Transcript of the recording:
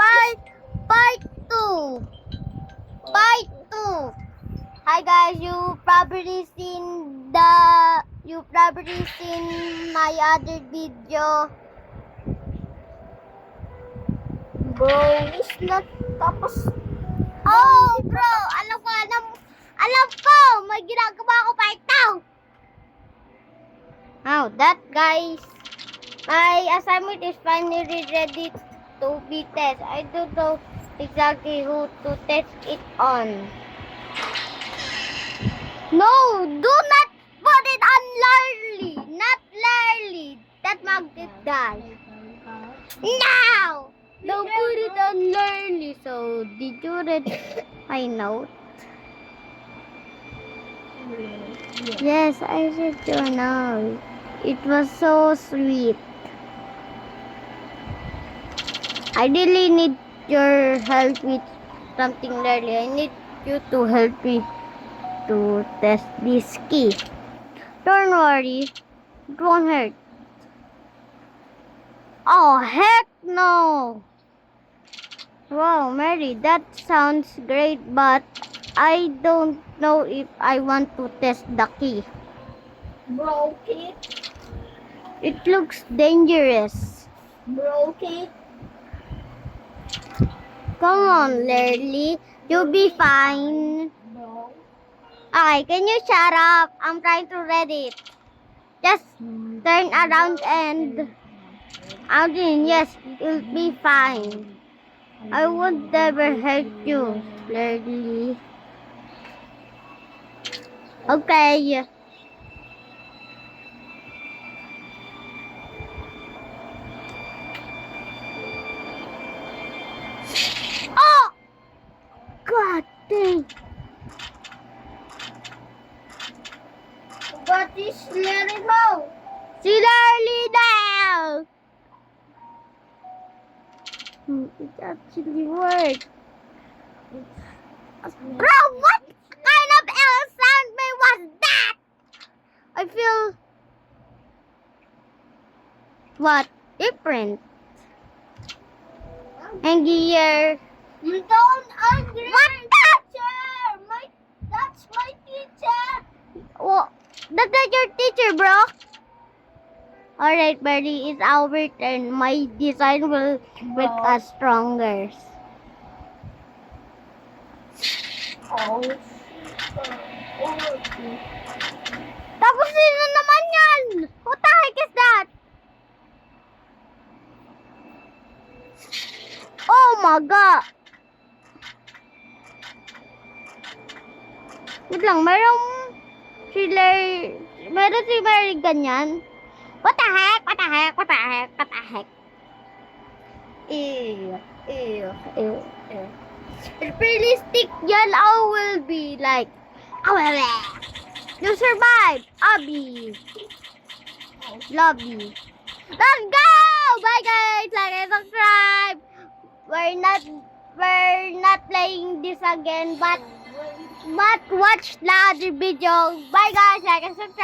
Part 2. Part 2. Hi guys, you probably seen my other video. Bro, it's not tapos. Oh, bro, alam ko, may ginagawa ko part 2. Now, that guys, my assignment is finally ready to be tested. I don't know exactly who to test it on. No, do not put it on Larly. Not Larly. That magnet die. No! Don't put it on Larly. So, did you read my note? Yes, I read your note. It was so sweet. I really need your help with something, Larly. I need you to help me to test this key. Don't worry, it won't hurt. Oh, heck no! Wow, Mary, that sounds great, but I don't know if I want to test the key. Broke it. It looks dangerous. Broke it. Come on, Larly, you'll be fine. Bro. Okay, can you shut up? I'm trying to read it. Just turn around and Audrey, yes, you'll be fine. I would never hurt you, Larly. Okay. Oh! God dang. What is Larry mo? Si Larly now! It actually worked. Bro, what kind of sound was that? I feel... What? Different. And here... You don't agree. What the? Teacher! That's my teacher. Oh, that's not your teacher, bro. Alright, buddy, it's our turn. My design will make us stronger. Oh. Tapos sino naman yan? What the heck is that? Oh my god. Wait lang, meron si Mary ganyan. What the heck? What the heck? What the heck? What the heck? Ew. If realistic, yellow will be like, you survived, Abby. Love you. Let's go! Bye guys, like and subscribe. We're not playing this again, but watch the other video. Bye guys, like and subscribe.